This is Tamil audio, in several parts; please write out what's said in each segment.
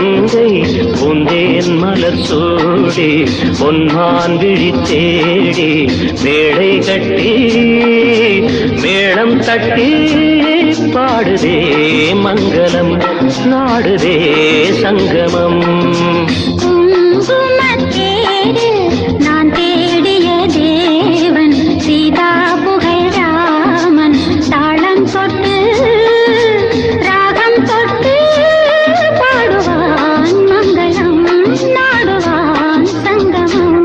கங்கை பூந்தேன் மலர் சூடி பொன்மான் விழி தேடி மேடை கட்டி மேளம் தட்டி பாடுதே மங்களம் நாடுதே சங்கமம். நான் தேடிய தேவன் சீதா புகழ் ராமன் தாளம் தொட்டு ராகம் தொட்டு பாடுவான் மங்களம் நாடுவான் சங்கமம்.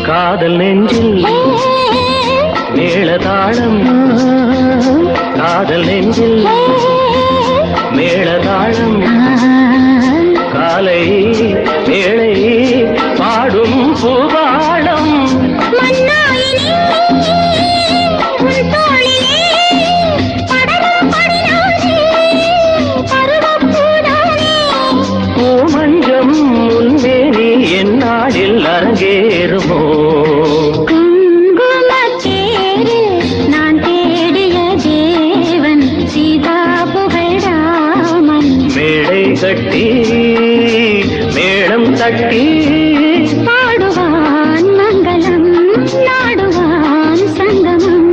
காதல் நெஞ்சில் மேளதாளம் காதல் நெஞ்சில் மேளதாளம் காலை மேளை பாடும் பூபாளம். பூமஞ்சம் முன்னேறி என்னாடில் அரங்கேறுமோ கட்டி மேளம் தட்டி பாடுவான் மங்களம் நாடுவான் சங்கமம்.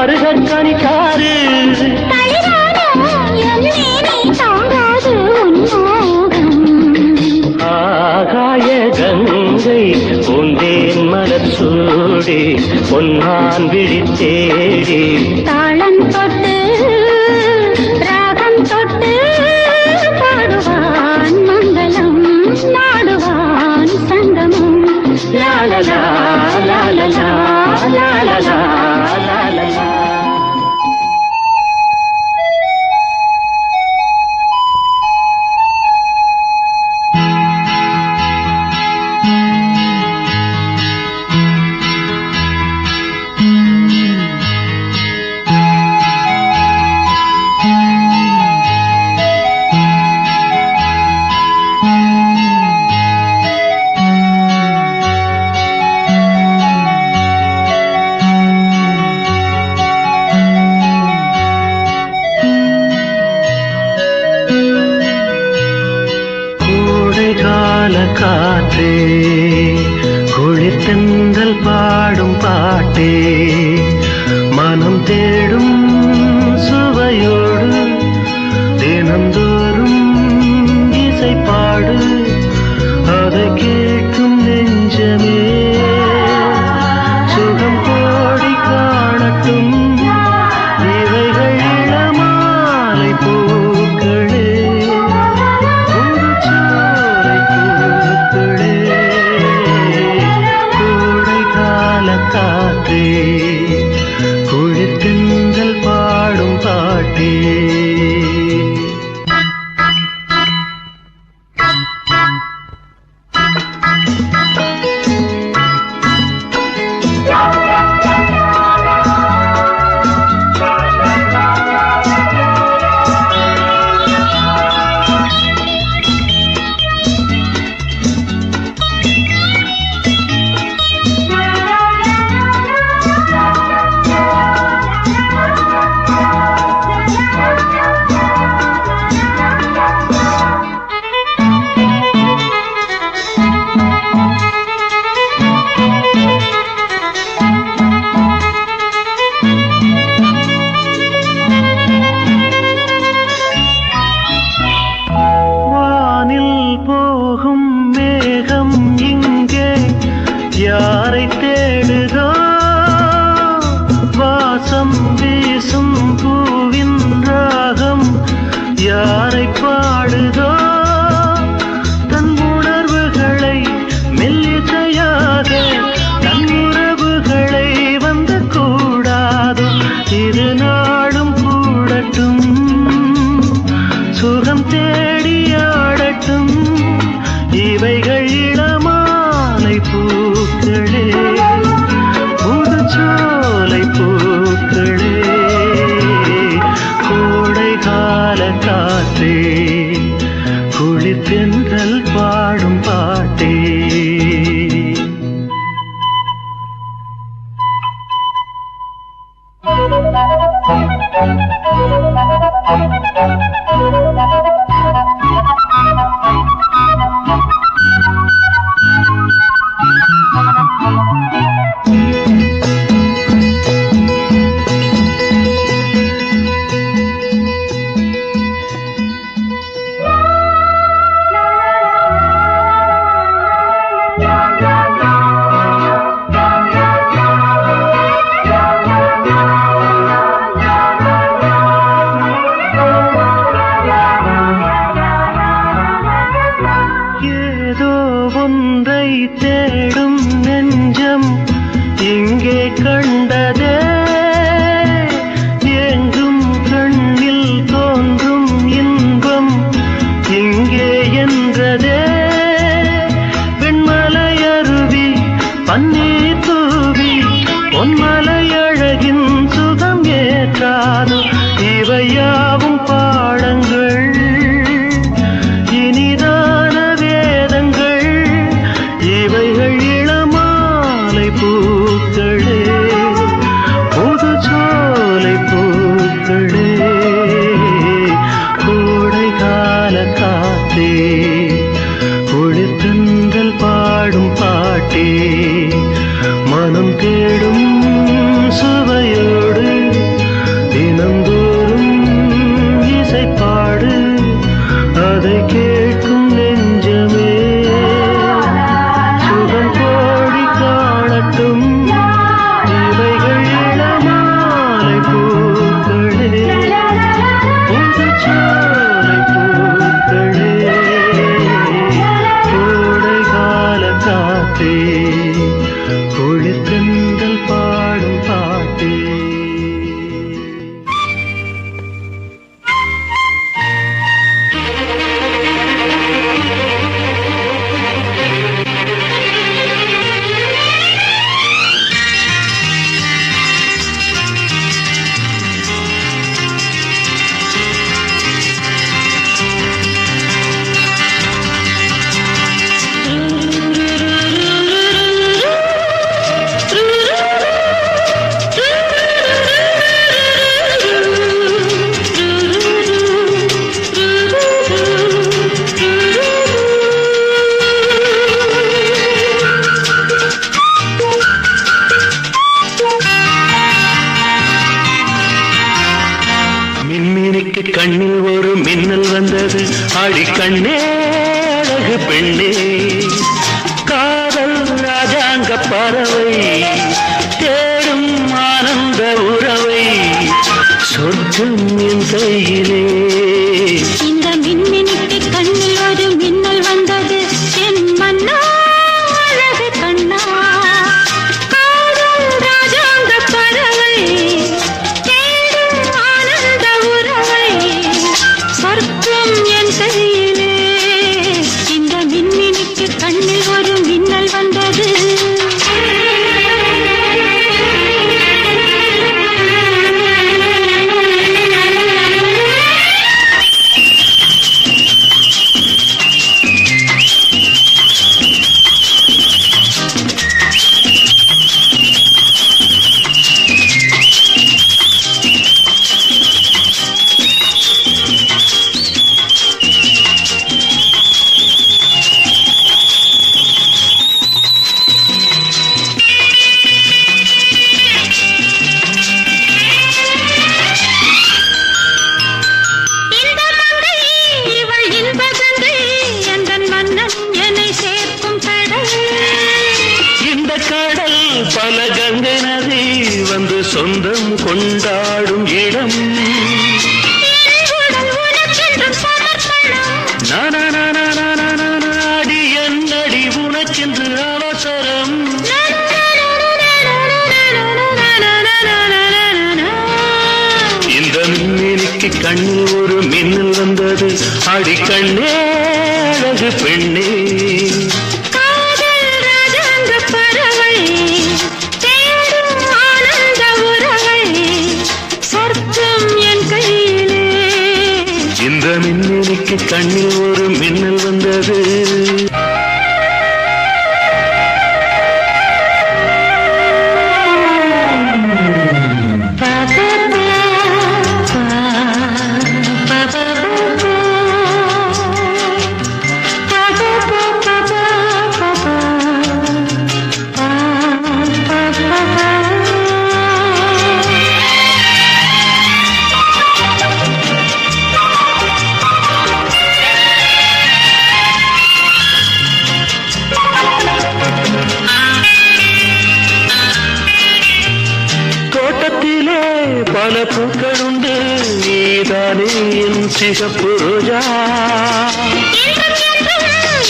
பருகற்கணிக்காரு ஆகாய கங்கை பூந்தேன் மலர் சூடி பொன்மான் விழி தேடி தாளம் தொட்டு ராகம் தொட்டு பாடுவான் மங்களம் நாடுவான் சங்கமம். லாலலா லாலலா லாலலா லாலலா. காற்றே குளிர்தென்றல் பாடும் பாட்டே மனம் தேடும் சுவையோடு தினந்தோறும் இசை பாடு அதை கேட்கும் நெஞ்சமே சுகம் கோடி காணட்டும் இவைகள் இளமாலை பூக்களே காற்றே இவைகள் இளமாலை பூக்களே, புதுச்சோலை பூக்களே, கோடை கால காற்றே, குளிர்தென்றல் பாடும் பாட்டே. ஒன்றை தேடும் நெஞ்சம் இங்கே கண்டதே, எங்கும் கண்ணில் தோன்றும் இன்பம் இங்கே என்றதே. வெண்மலை அருவி பன்னீர் தூவி பொன்மலை அழகின் சுகம் ஏற்றாது, இவையாவும் பாடங்கள் இனிதான வேதங்கள். இவைகள் இளமாலை பூக்களே, புதுச்சோலை பூக்களே, கோடை கால காற்றே, குளிர்தென்றல் பாடும் பாட்டே. மனம் தேடும் சுவையோடு தினந்தோறும் இசைப்பாடு, அதை கேட்கும் நெஞ்சமே சுகம் கோடி காணட்டும். இவைகள் இளமாலை பூக்களே, புதுச்சோலை பூக்களே, கோடை கால காற்றே, குளிர்தென்றல் பாடும் பாட்டே. மின்மினிக்கு கண்ணில் ஒரு மின்னல் வந்தது, ஆடி கண்ணே அழகு பெண்ணே, காதல் ராஜாங்க பறவை தேடும் ஆனந்த உறவை, சொர்க்கம் என் கையிலே. இந்த மின்மினிக்கு கண்ணில் ஒரு மின்னல் வந்தது, என் மன்னா அழகு கண்ணா, காதல் ராஜாங்க பறவை தேடும் ஆனந்த உறவை, சொர்க்கம் என் கையிலே. இந்த மின்மினிக்கு கண்ணில் ஒரு மின்னல் வந்தது. பல கங்கை நதி வந்து சொந்தம் கொண்டாடும் இடம். நாடி என்னடி உனக்கென்று அவசரம். இந்த மின்னினிக்கு கண்ணில் ஒரு மின்னல் வந்தது, அடி கண்ணே அழகு பெண்ணே. ஒரு மின்னல் வந்தது. பல பூக்களுண்டு, நீதானே என் சிகப்பு ரோஜா.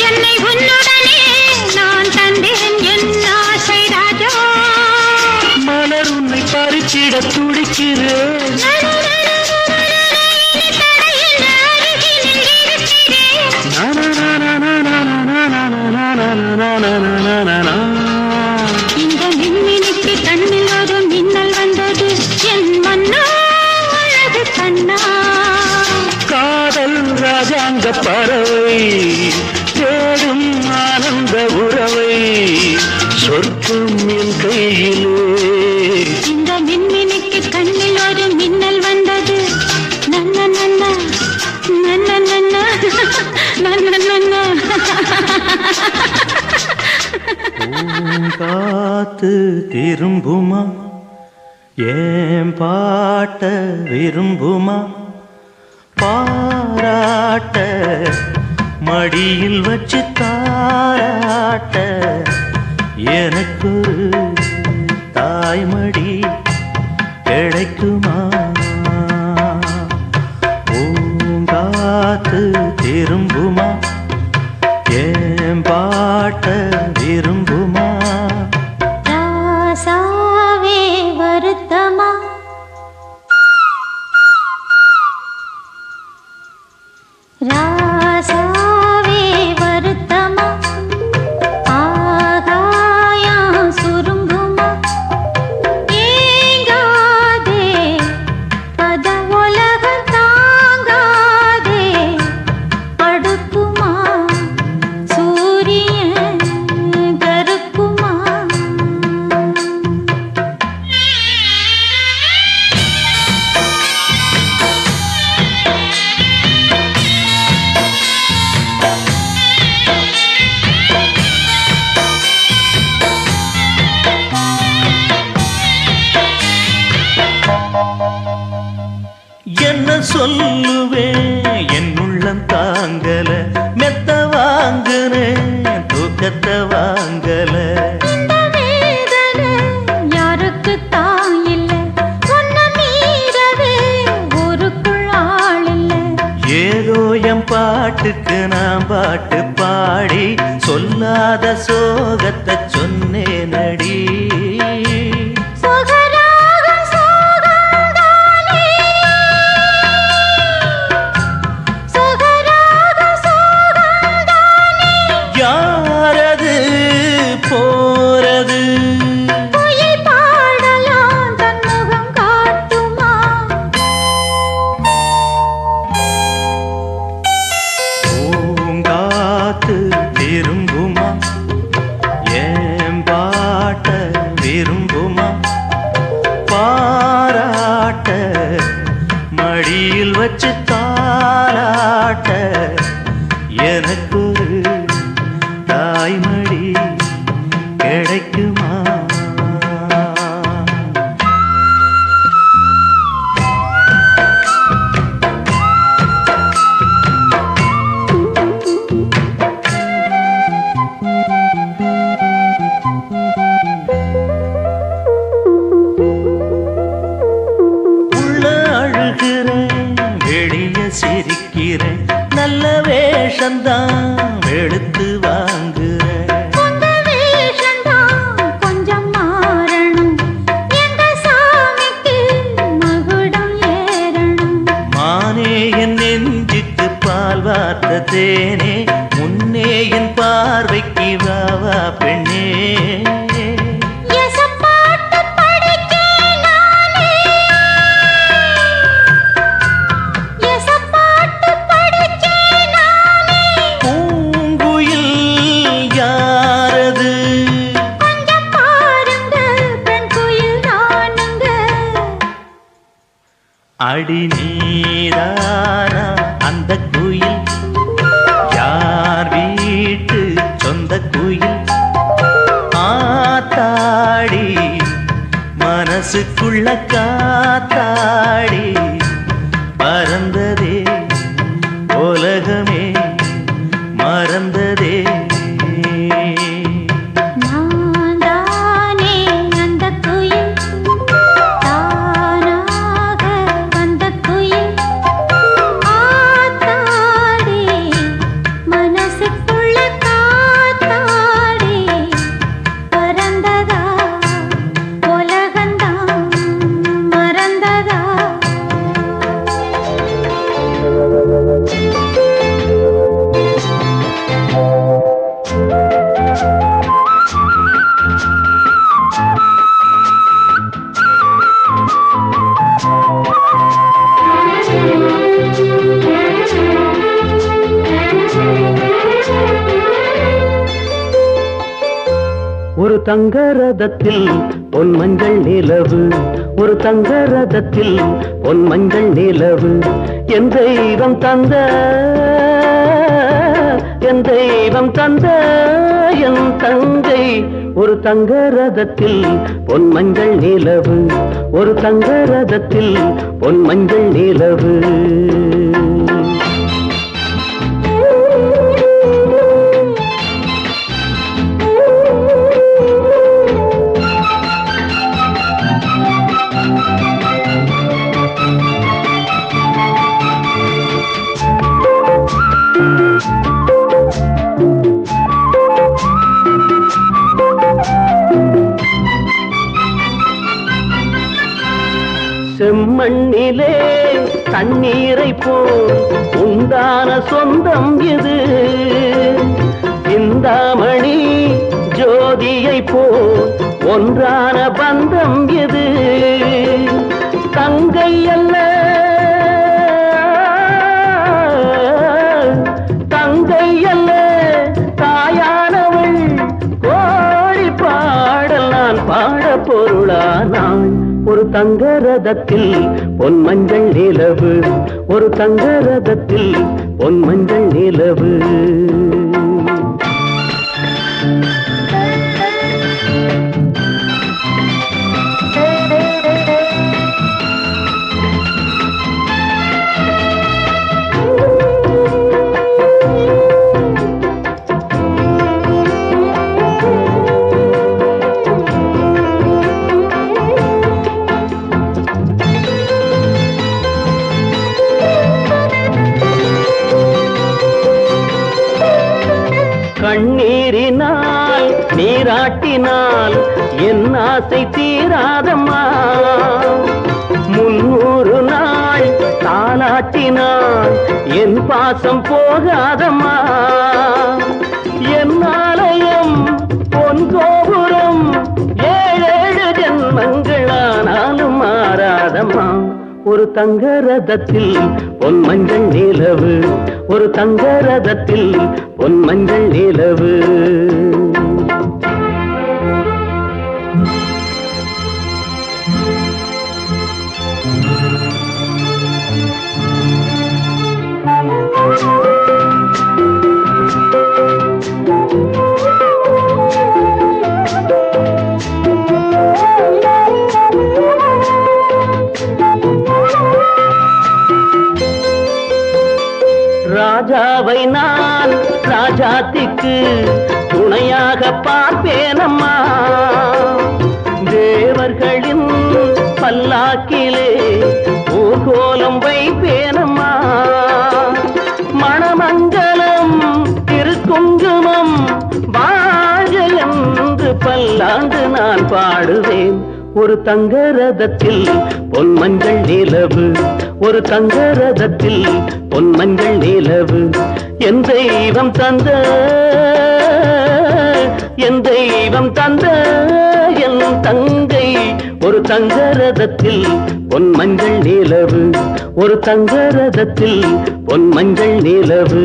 என்னை உன்னுடனே நான் தந்தேன் என் ஆசை ராஜா. மலர் உன்னை பறிச்சிட துடிக்கிறேன். இந்த மின்மினிக்கு கண்ணில் ஒரு மின்னல் வந்தது. என் மன்னா அழகு கண்ணா. காதல் ராஜாங்க பறவை தேடும் ஆனந்த உறவை, சொர்க்கம் என் கையிலே. இந்த மின்மினிக்கு கண்ணில் ஒரு மின்னல் வந்தது. நன்ன நன்ன நன்ன நன்ன நன்ன நன்ன. காத்து திரும்புமா, ஏன் பாட்ட விரும்புமா, பாராட்ட மடியில் வச்சு தாராட்ட, எனக்கு தாய்மடி கிடைக்குமா. பூங்காத்து திரும்புமா, ஏன் பாட்ட விரும்புமா. ராசாவே வருத்தமா, ராசாவே வருத்தமா, ஆகாயம் சுருங்குமா, ஏங்காதே பத உலகம் தாங்காதே, அடுக்குமா சூரியன் கருக்குமா. என்ன சொல்லுவேன், என் உள்ளம் தாங்கல, மெத்த வாங்குனேன் தூக்கத்தை வாங்கல. இந்த வேதனை யாருக்கு தான் இல்லை, உன்னை மீறவே ஊருக்குள் ஆள் இல்லை. ஏதோ என் பாட்டுக்கு நான் பாட்டு பாடி சொல்லாத சோகத்தை சொன்னேனடி. சுகராகம் சோகம்தானே, சுகராகம் சோகம்தானே. யாரது போறது, குயில் பாடலாம் தன் முகம் காட்டுமா. பூங்காத்து திரும்புமா, ஏன் பாட்ட விரும்புமா, பாராட்ட மடியில் வச்சு தாராட்ட, எனக்கு தாய்மடி கிடைக்குமா. உள்ள அழுகிறேன், வெளிய சிரிக்கிறேன், நல்ல வேஷந்தான் வெளுத்து வாங்குறேன். உங்க வேஷம்தான் கொஞ்சம் மாறணும், எங்க சாமிக்கு மகுடம் ஏறணும். மானே என் நெஞ்சுக்கு பால் வார்த்த தேனே, முன்னே என் பார்வைக்கு வாவா பெண்ணே. எசப்பாட்டு படிக்கேன் நானே, எசப்பாட்டு படிக்கேன் நானே. அடி நீதானா அந்த குயில், யார் வீட்டு சொந்த குயில், ஆத்தாடி மனசுக்குள்ள காத்தாடி பறந்ததே உலகமே மறந்ததே. நான்தானே அந்த குயில், தானாக வந்த குயில், ஆத்தாடி மனசுக்குள்ள காத்தாடி பறந்ததா உலகந்தான் மறந்ததா. ஒரு தங்க ரதத்தில் பொன் மஞ்சள் நிலவு, ஒரு தங்க ரதத்தில் பொன் மஞ்சள் நிலவு, என் தெய்வம் தந்த என் தெய்வம் தந்த என் தங்கை. ஒரு தங்க ரதத்தில் பொன் மஞ்சள் நிலவு, ஒரு தங்க ரதத்தில் பொன் மஞ்சள் நிலவு. செம்மண்ணிலே தண்ணீரை போல் உண்டான சொந்தம் இது, சிந்தாமணி ஜோதியை போல் ஒன்றான பந்தம் இது. தங்கை அல்ல தங்கை அல்ல தாயானவள், கோடி பாடல் நான் பாட பொருளானாள். ஒரு தங்க ரதத்தில் பொன் மஞ்சள் நிலவு, ஒரு தங்க ரதத்தில் பொன் மஞ்சள் நிலவு. கண்ணீரினால் நீராட்டினால் என் ஆசை தீராதம்மா, 300 நாள் தாலாட்டினால் என் பாசம் போகாதம்மா. என் ஆலயம் பொன் கோபுரம் 7 ஜென்மங்களானாலும் மாறாதம்மா. ஒரு தங்க ரதத்தில் பொன் மஞ்சள் நிலவு, ஒரு தங்க ரதத்தில் பொன் மஞ்சள் நிலவு. ராஜாவை நான் ராஜாத்திக்கு துணையாக பார்ப்பேனம்மா, தேவர்களின் பல்லாக்கிலே ஊர்கோலம் வைப்பேனம்மா. மணமங்கலம் திருக்குங்குமம் வாழ்க என்று பல்லாண்டு நான் பாடுவேன். ஒரு தங்க ரதத்தில் பொன் மஞ்சள் நிலவு, ஒரு தங்க ரதத்தில் பொன் மஞ்சள் நிலவு, என் தெய்வம் தந்த என் தெய்வம் தந்த என் தங்கை. ஒரு தங்க ரதத்தில் பொன் மஞ்சள் நிலவு, ஒரு தங்க ரதத்தில் பொன் மஞ்சள் நிலவு.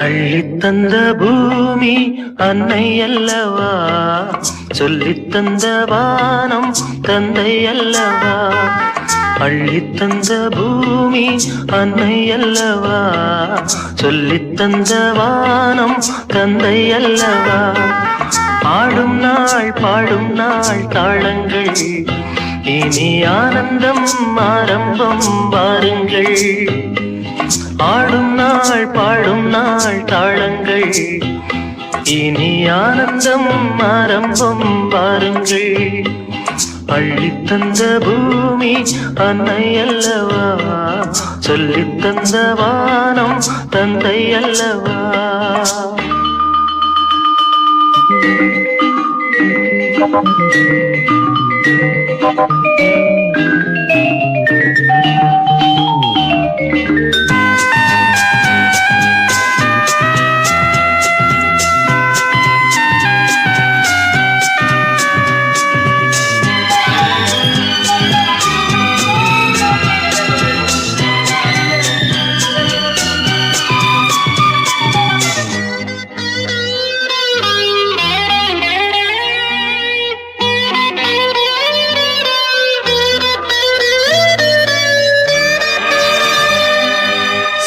அள்ளித்தந்த பூமி அன்னை அல்லவா, சொல்லித்தந்த வானம் தந்தை அல்லவா. அள்ளித்தந்த பூமி அன்னை அல்லவா, சொல்லித்தந்த வானம் தந்தை அல்லவா. ஆடும் நாள் பாடும் நாள் தாளங்கள், இனி ஆனந்தம் ஆரம்பம் வாருங்கள். ஆடும் நாள் பாடும் நாள் தாளங்கள், இனி ஆனந்தம் ஆரம்பம் வாருங்கள். அள்ளித்தந்த பூமி அன்னை அல்லவா, சொல்லித்தந்த வானம் தந்தை அல்லவா.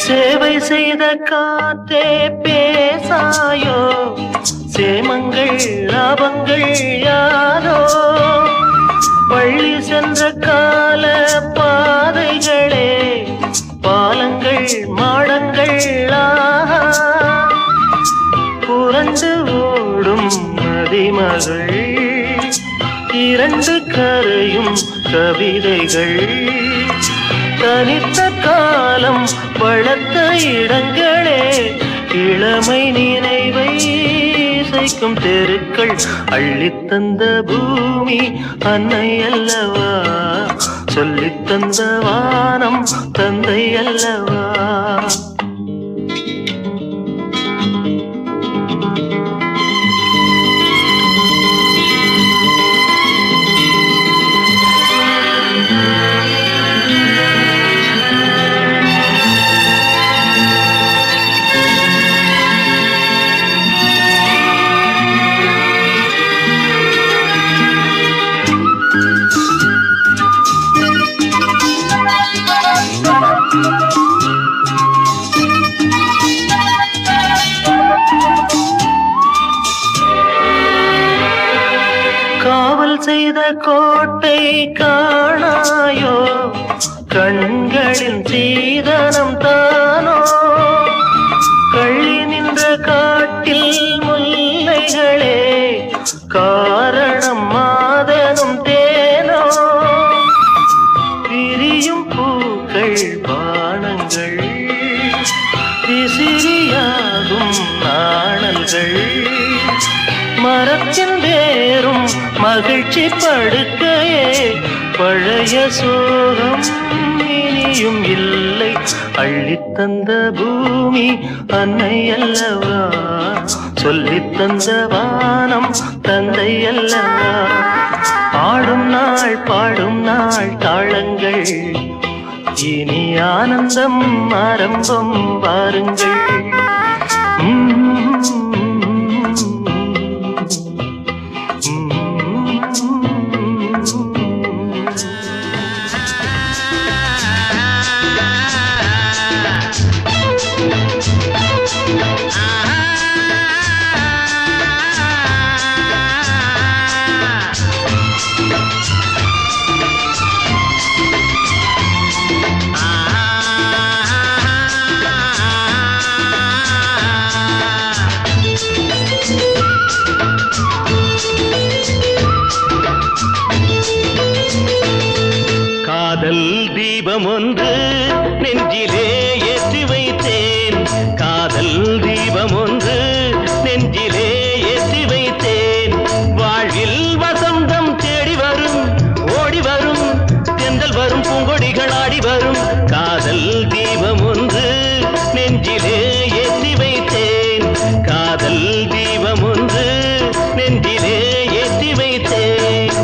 சேவை செய்த காத்தே பேசாயோ, சேமங்கள் லாபங்கள் யாரோ. பள்ளி சென்ற கால பாதைகளே, பாலங்கள் மாடங்கள் ஆஹா. புரண்டு ஓடும் நதிமகள், இரண்டு கரையும் கவிதைகள். தனித்த காலம் வளர்த்த இடங்களே, இளமை நினைவை இசைக்கும் தெருக்கள். அள்ளித்தந்த பூமி அன்னை அல்லவா, சொல்லித்தந்த வானம் தந்தை அல்லவா. காவல் செய்த கோட்டை காணாயோ, கண்களின் சீதனம் தானோ. கள்ளி நின்ற காட்டில் முல்லைகளே, காரணம் மாதனும் தேனோ. விரியும் பூக்கள் பானங்கள், விசிறியாகும் நாணல்கள். மரத்தின் வேறும் மகிழ்ச்சி படுக்கையே, பழைய சோகம் இனியும் இல்லை. அள்ளித்தந்த பூமி அன்னை அல்லவா, சொல்லித்தந்த வானம் தந்தை அல்லவா. ஆடும் நாள் பாடும் நாள் தாளங்கள், இனி ஆனந்தம் ஆரம்பம் வாருங்கள். காதல் தீபம் ஒன்று நெஞ்சிலே ஏற்றி வைத்தேன், காதல் தீபம் ஒன்று நெஞ்சிலே ஏற்றி வைத்தேன். வாழ்வில் வசந்தம் தேடி வரும், ஓடி வரும், தென்றல் வரும், பூங்கொடிகள் ஆடி வரும். காதல் தீபம் ஒன்று நெஞ்சிலே ஏற்றி வைத்தேன், காதல் தீபம் ஒன்று நெஞ்சிலே ஏற்றி வைத்தேன்.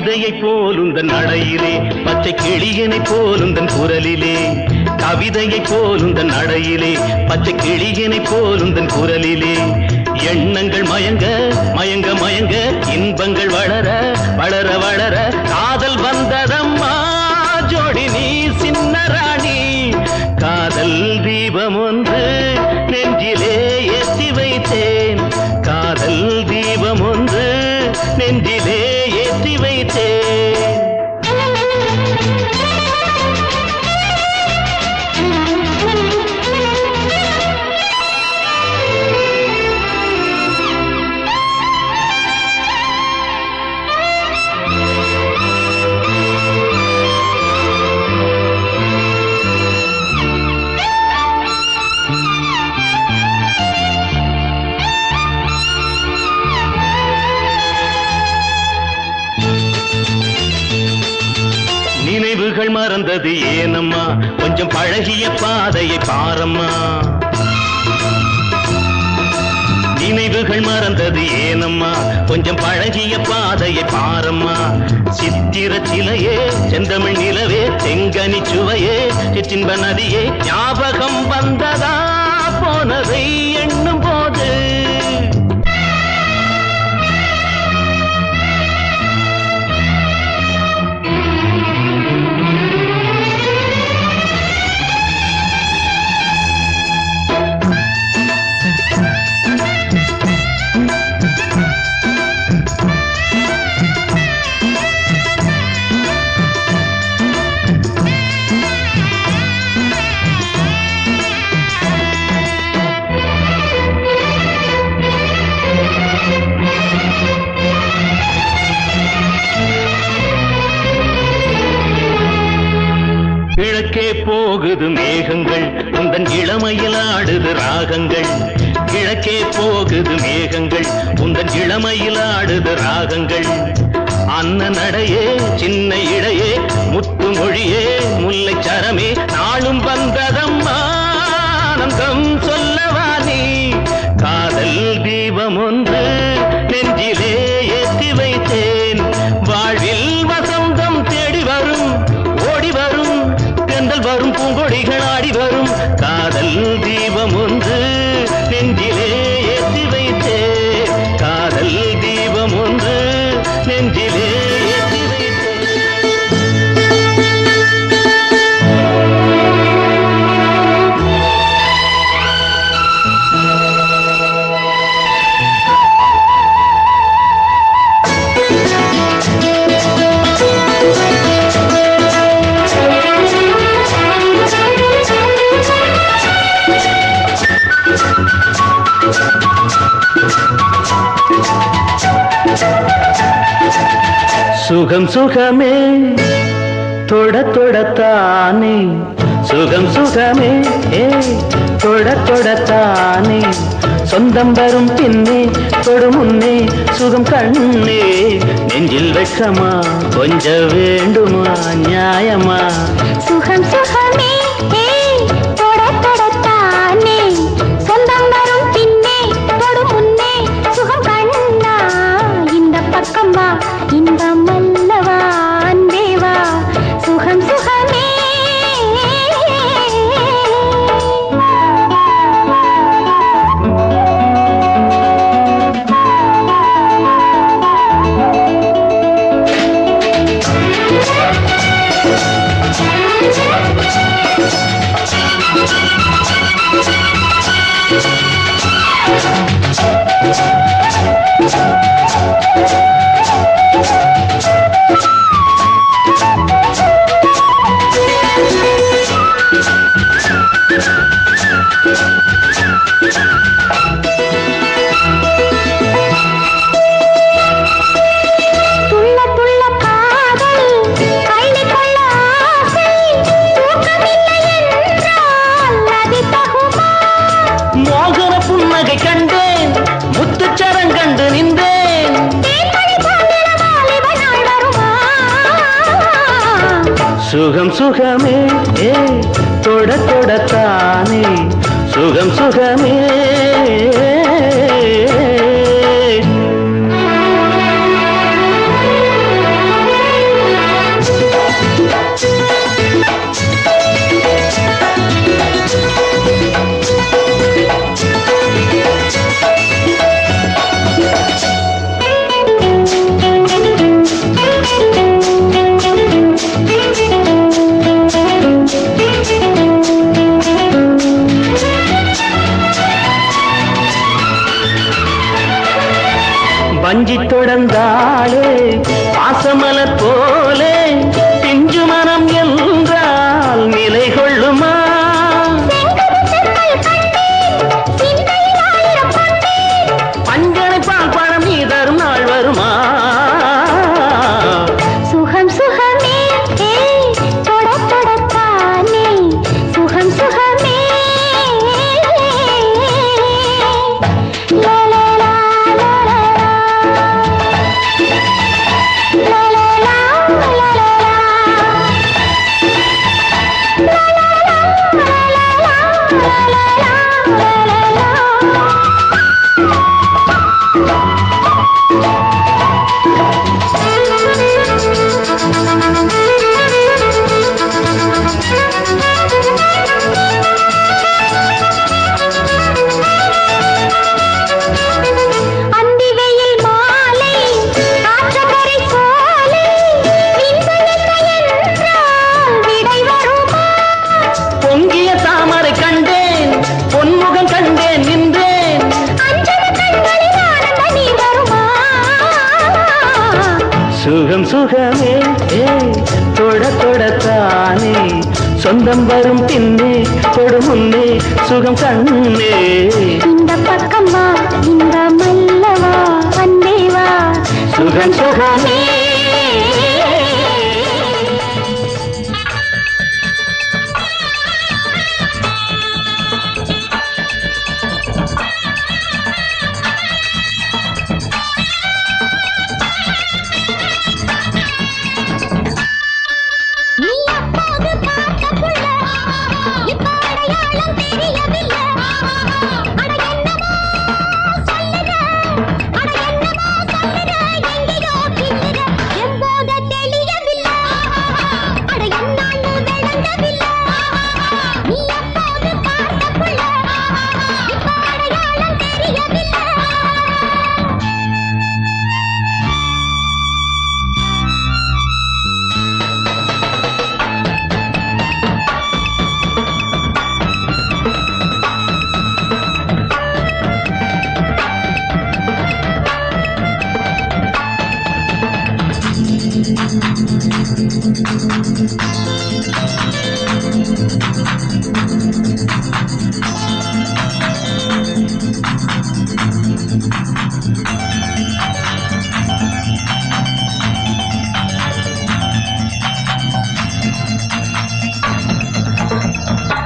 கவிதையை போலுந்தன் நடையிலே பச்சை கிளியனை போலுந்தன் குரலிலே கவிதையை போலுந்தன் நடையிலே பச்சை கிளியனை போலுந்தன் குரலிலே எண்ணங்கள் மயங்க மயங்க மயங்க இன்பங்கள் வளர வளர வளர காதல் வந்ததம்மா ஜோடி நீ சின்ன ராணி காதல் தீபம் ஒன்று நெஞ்சிலே ஏற்றி வைத்தேன் காதல் தீபம் ஒன்று நெஞ்சிலே ஏற்றி வைத்தேன் நினைவுகள் மறந்தது ஏனம்மா கொஞ்சம் பழகிய பாதையை பாரம்மா நினைவுகள் மறந்தது ஏனம்மா கொஞ்சம் பழகிய பாதையை பாரம்மா சித்திர சிலையே செந்தமிழ் நிலவே செங்கனி சுவையே சிற்றின்ப நதியே ஞாபகம் வந்ததா போனதை எண்ணும் போது கிழக்கே போகுது மேகங்கள் உந்தன் இளமையில் ஆடுது ராகங்கள் கிழக்கே போகுது மேகங்கள் உந்தன் இளமையில் ஆடுது ராகங்கள் அன்ன நடையே சின்ன இடையே முத்து மொழியே முல்லை சரமே நாளும் வந்ததம்மா ஆனந்தம் சொல்லவா நீ காதல் தீபம் ஒன்று நெஞ்சிலே ஏற்றி வைத்தேன் வாழ்வில் வசந்தம் தேடி வரும் ஓடி வரும் தென்றல் வரும் பூங்கொடிகள் ஆடி வரும் காதல் தீபம் ஒன்று நெஞ்சிலே ஏற்றி வைத்தேன் காதல் தீபம் ஒன்று நெஞ்சிலே ஏற்றி சுகம் சுகமே தொட தொடத்தானே சுகம் சுகமே தொட தொடத்தானே சொந்தம் வரும் பின்னே தொடு முன்னே சுகம் கண்ணே நெஞ்சில் வெட்கமா கொஞ்சம் வேண்டுமா நியாயமா சுகம் சுகமே தொட தொடத்தானே சொந்தம் வரும் பின்னே தொடு முன்னே சுகம் கண்ணா இந்த பக்கம் வா இன்பம் அல்லவா அன்பே வா சுகம் சுகமே சுகம் சுகமே தொட தொடத்தானே சுகம் சுகமே வஞ்சி தொடர்ந்தாளே பாசமலர் போலே பிஞ்சு மனம் என்றால் நிலை கொள்ளுமா பஞ்சனை பால் பழம் நீ தரும் நாள் வருமா சுகம் சுகமே தொட தொடத்தானே சுகம் சுகமே சுகம் சுகமே தொட தொடத்தானே சொந்தம் வரும் பின்னே தொடு முன்னே சுகம் கண்ணே இந்த பக்கம் வா இந்த மல்லவா வந்தே வா சுகம் சுகமே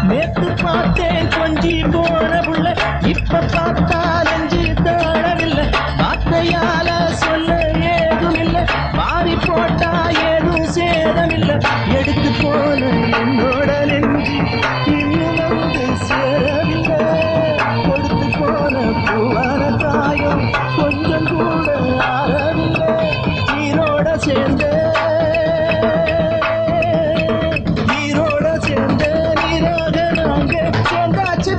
நேத்து பார்த்தேன் கொஞ்சி போன புள்ள இப்ப பார்த்தால் அஞ்சு தாழவில்லை வார்த்தையால சொல்ல ஏதும் இல்லை மாறி போட்டா ஏதும் சேதமில்லை எடுத்து போன என்னோட நெஞ்சு இன்னும் வந்து சேரவில்லை கொடுத்து போன பூவான தாயம் கொஞ்சம் கூட ஆறவில்லை நீரோட சேர்ந்த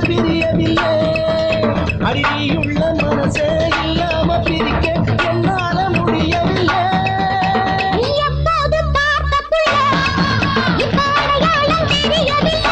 பிரியவில்லை அடியுள்ள மனசே இல்லாம பிரிக்க என்னால முடியவில்லை எப்போது பார்த்த புள்ள இப்ப அடையாளம் தெரியவில்லை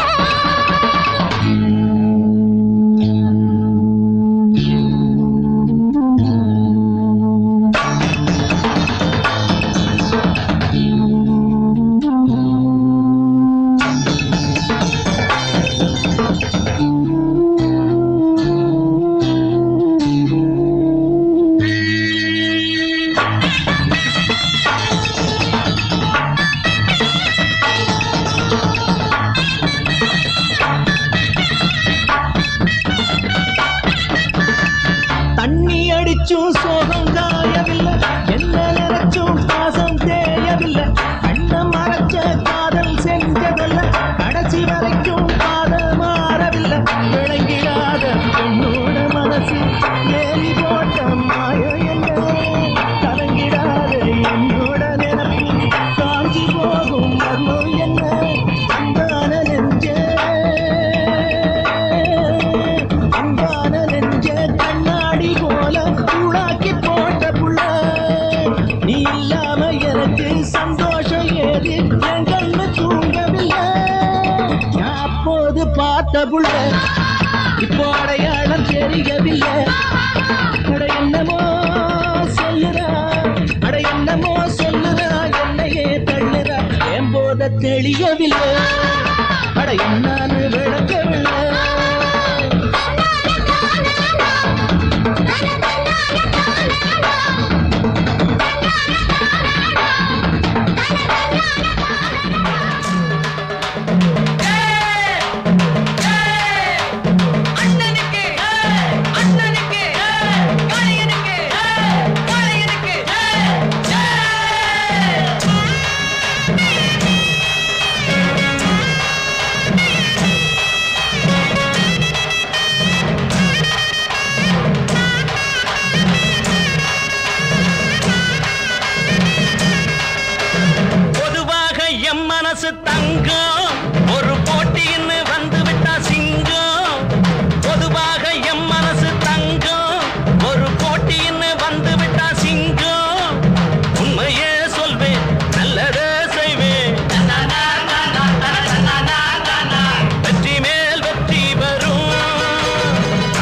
தண்ணி அடிச்சும் சோகம் காயவில்லை என்ன நினைச்சும் பாசம் தேயவில்லை கண்ண மறைச்ச காதல் செஞ்சதல்ல கடைசி வரைக்கும் பாத மாறவில்லை விளங்கிடாத பொண்ணோட மனசு ஏறி போட்ட மாய என்ன கலங்கிடாத என்னோட நினைப்பு காஞ்சி போகும் மர்மம் என்ன அந்தான நெஞ்சே கண்ணாடி போல கூடாக்கி போட்ட புள்ள நீ இல்லாம எனக்கு சந்தோஷம் ஏது என் கண்ணு தூங்கவில்லை நான் அப்போது பார்த்த புள்ள இப்போ அடையாளம் தெரியவில்லை என்னமோ சொல்லு தெளியவில்லை அட என்னான்னு விளக்கவில்லை மனசு தங்கம் ஒரு போட்டின்னு வந்து விட்டா சிங்கம் பொதுவாக எம் மனசு தங்கம் ஒரு போட்டின்னு வந்து விட்டா சிங்கம் உண்மையே சொல்வேன் நல்லதே செய்வேன் வெற்றி மேல் வெற்றி வரும்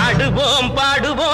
ஆடுவோம் பாடுவோம்